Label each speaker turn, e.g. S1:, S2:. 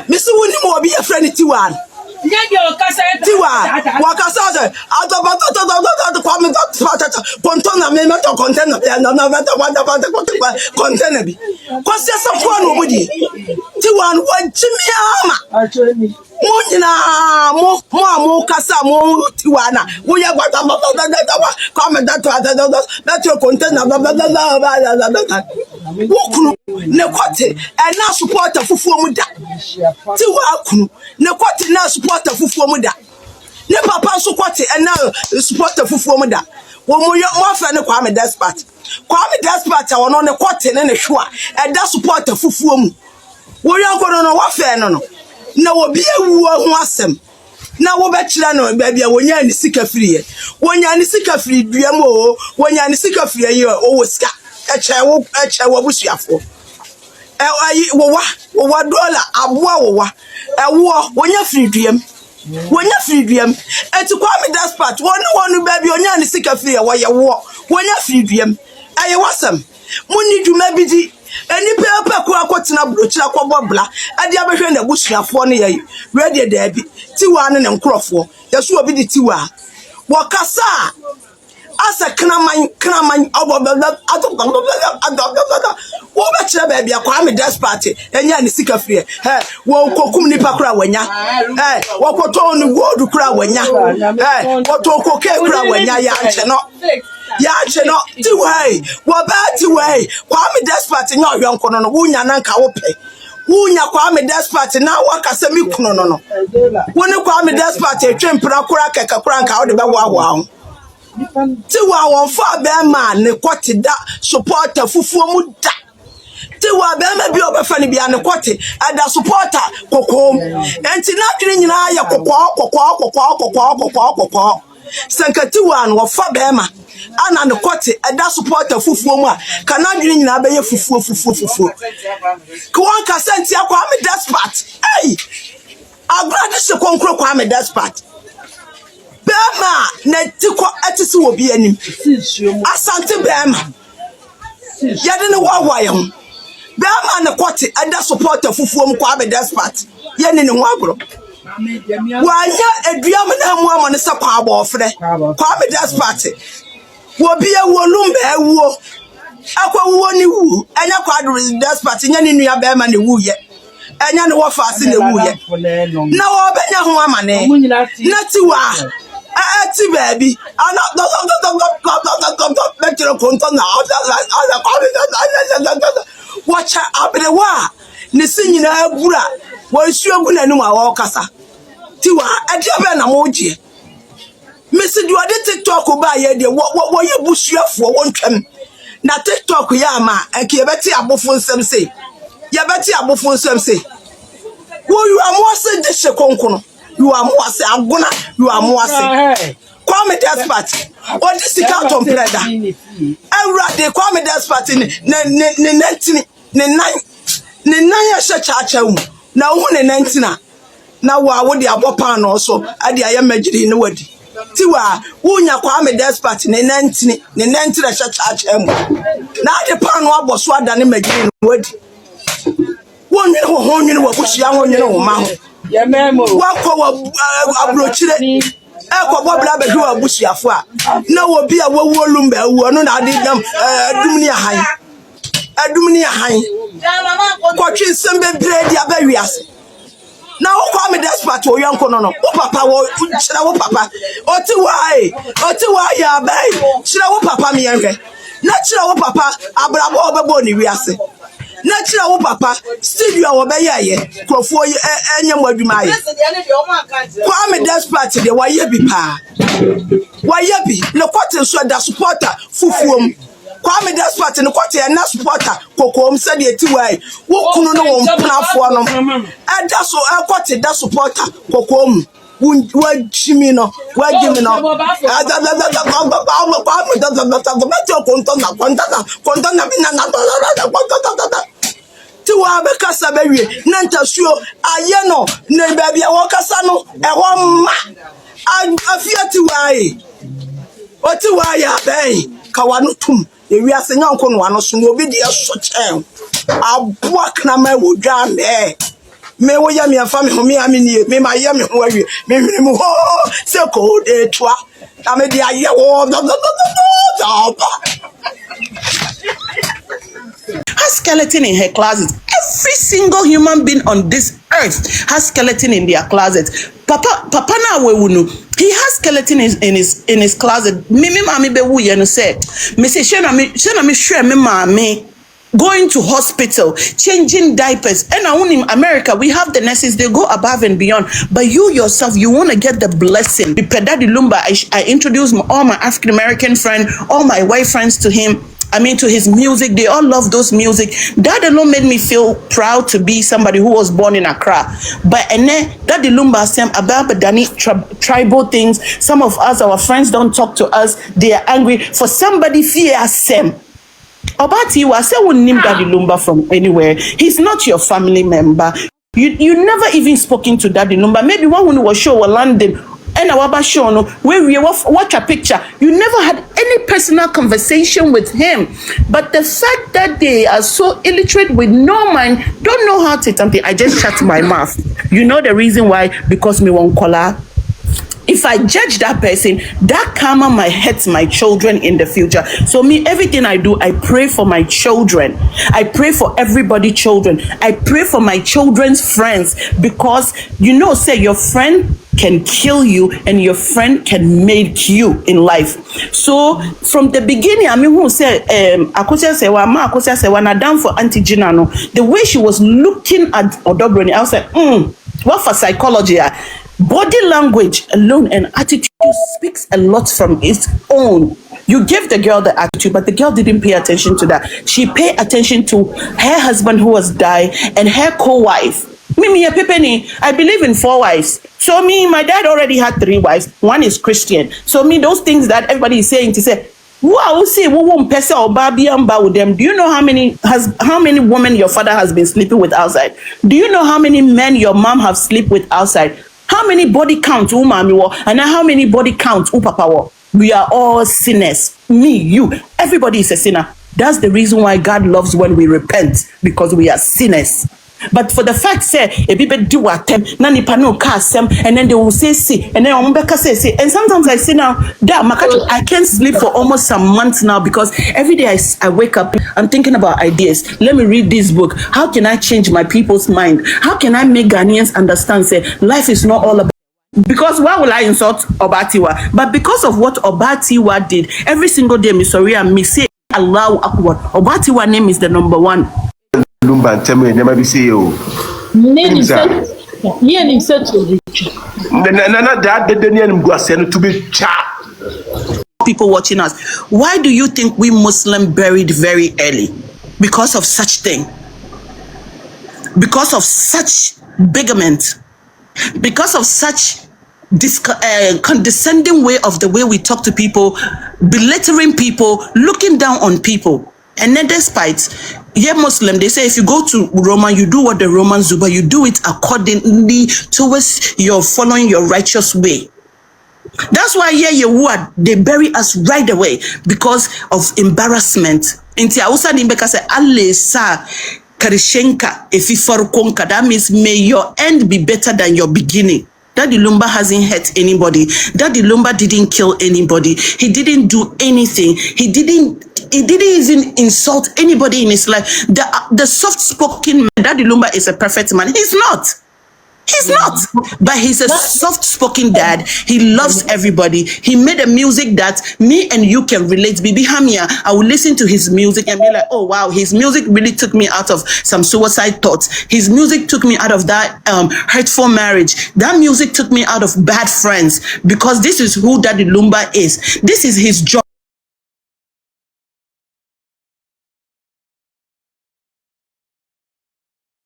S1: Mr. Winnie will be a friend Tiwaa. Tiwaa, Wakasa, out of the comment Pontona may not contain no matter what about the container. Kwasia some one nobody. Tiwaa, what Jimmy Muna, more Kasa, more Tiwana. We have got a comment that your container, Nekwate, and now support a Fufuamuda. Tiwaa, Nekwate, now support a Fufuamuda. Ne papa support and now support a Fufuamuda. When we are more fan of Kwame Despot. Kwame Despot, I want on a quarter and a shua, and that support a Fufuamu. We are going on a warfare, no. Now, be a wasem. Now, what bachelor, no, baby, when you're in the sick of free. When you're in the sick of free, Diamo, when you're in the sick of free, you're always scat. A chair, what was you for? What dollar, a war, when you're free, dream. When you're free, dream. And to Kwame Despot, one baby, when you're in the sick of free, while you walk, when you're free, dream. I was some. When you do maybe. Any paper quatina brochila kwabla ade abehwe na busuafo ne yayi ready Debbie Tiwaa ne nkrofo yeso obi di Tiwaa wakasa asa kraman obobla wo be kire ba bia Kwame Despot enya ne sika free wo kokum nipa kura wanya wo koto ne gold kura wanya wo to koke kura wanya ya nche no no Tiwaa Tiwaa Kwame Despot nya ohwenko no wunya na nka wo pe wunya Kwame Despot na wakasa mi kuno no woni Kwame Despot etwempra kura keka kura nka wo de bewo awo Tiwaa won fa be ma ne kwoti da supporter fufuo mu da Tiwaa be ma bi obefa ne bia ne kwoti ada supporter kokom enti na dwene nyina ya kokko Sanka Tiwaa no fa be ma ana ne kwoti ada supporter fufuo mu a kana dwene nyina be ye fufuo kwa ka senti akwa Kwame Despot agrade se konkro Kwame Despot Bema na tiko etisi obi anim asante bema yade ne wawa ye ho bema na kwoti ada supporter fufuo mu Kwame Despot ye ne ho agro wanya aduam na mu amone se kwa abofre Kwame Despot wo bi ewo Lumba ewo akwa wo ni wu enya Kwame Despot nya ne nua bema ne wu ye enya ne wo faase ne wu ye na wo benya ho amane na Tiwaa Ati baby, I'm not watch out the wa. Nisini na gura. Wonsu aguna nu wa okasa. Tiwaa adiabe na moje. Mesi do ade TikTok ba ye de wo ye busuafo wontwam. Na TikTok ya ma enke yebeti abofo nsem sei. Yebeti abofo nsem sei. Wo yu amose de shekonkono. You are more say aguna, you are more say. Kwame Despot, or this account on brother. Every day Kwame Despot ne nine chacha na who ne 19 na wo de abopan also ade aye magiri ne wadi. Tiwaa wunya Kwame Despot ne 19 chacha mu. Na ade pan no aboso ada ne magiri ne wadi. Wonwe ho honwene wo buhia honwene wo ma ho. Wako abrochire eko bobla be hwa busuafo a na wo bia wo Lumba wo no na ade dam adumni ahan ko twinsem be bredi abawiase na wo Kwame Despot wo yanko no wo papa wo chira wo papa Tiwaa ya bai chira wo papa me yenhwe na chira wo papa abrabo obebo ni wiase na chira wo papa studio wo be ye krofo enya mwadwuma ye Kwame Despot de wa ye bi pa wa ye bi le kwate so da supporter fufuom Kwame Despot ne kwate na supporter kokom se de Tiwaa wo kunu no wo mpanafo no ada so kwate da supporter kokom wa jimi no Tiwaa be kasa bewie na ntasuo aye no ne baabi a wo kasa no ho ma afia Tiwaa ya bai kawa no tum ewi ase nyanko no ano so no obi de so chen abuak na ma wo dwa me me wo ya me afa me ho me amini me ma ya me ho awie me hwene mu ho se ko de toa na me de aye wo
S2: has skeleton in her closet. Every single human being on this earth has skeleton in their closet. Papa na wewunu. He has skeleton in his closet. Me mami be wu ye no say. Me say shey na me hwɛ me mami going to hospital, changing diapers. And now in America, we have the nurses, they go above and beyond. But you yourself, you want to get the blessing. With Daddy Lumba, I introduced all my African-American friends, all my white friends to him. I mean, to his music. They all love those music. That alone made me feel proud to be somebody who was born in Accra. But and then Daddy Lumba Sam about Dani tribal things. Some of us, our friends don't talk to us. They are angry. For somebody fear Sam. Tiwaa, say we name Daddy Lumba from anywhere. He's not your family member. You never even spoken to Daddy Lumba. Maybe one who was show London and our show no where we watch a picture. You never had any personal conversation with him. But the fact that they are so illiterate with no mind, don't know how to something. I just shut my mouth. You know the reason why? Because me won't call her. If I judge that person, that karma might hurt my children in the future. So me, everything I do, I pray for my children. I pray for everybody's children. I pray for my children's friends, because you know, say your friend can kill you and your friend can make you in life. So from the beginning, I mean, who said Akosua Serwaa na down for Auntie Gina, no, the way she was looking at Odobroni, I was like, what for psychology? Body language alone and attitude speaks a lot from its own. You gave the girl the attitude, but the girl didn't pay attention to that. She paid attention to her husband who was died and her co-wife. Me, I believe in 4 wives. So me, my dad already had 3 wives. One is Christian. So me, those things that everybody is saying to say, wow, see, we won't pesa or baby and with them. Do you know how many women your father has been sleeping with outside? Do you know how many men your mom have slept with outside? How many body count mami wo, and how many body count papa wo? We are all sinners. Me, you, everybody is a sinner. That's the reason why God loves when we repent, because we are sinners. But for the fact say a people do what them nani pano cast them, and then they will say see, and then Ombeka say, and sometimes I say now that I can't sleep for almost some months now, because every day I wake up, I'm thinking about ideas. Let me read this book. How can I change my people's mind? How can I make Ghanaians understand say life is not all about? Because why will I insult Tiwaa? But because of what Tiwaa did, every single day, me sorry, and me say Allahu Akbar. Tiwaa name is the number 1.
S3: Lumba and tell me never be say you.
S2: People watching us, why do you think we Muslims buried very early? Because of such thing. Because of such bigament. Because of such condescending way of the way we talk to people, belittling people, looking down on people. And then despite, Muslim, they say if you go to Roman, you do what the Romans do, but you do it accordingly towards your following your righteous way. That's why they bury us right away because of embarrassment. That means may your end be better than your beginning. Daddy Lumba hasn't hurt anybody. Daddy Lumba didn't kill anybody. He didn't do anything. He didn't even insult anybody in his life. The soft-spoken man, Daddy Lumba is a perfect man. He's not. He's not. But he's a soft-spoken dad. He loves everybody. He made a music that me and you can relate. Bibi Hamia, I will listen to his music and be like, oh wow, his music really took me out of some suicide thoughts. His music took me out of that hurtful marriage. That music took me out of bad friends, because this is who Daddy Lumba is. This is his job.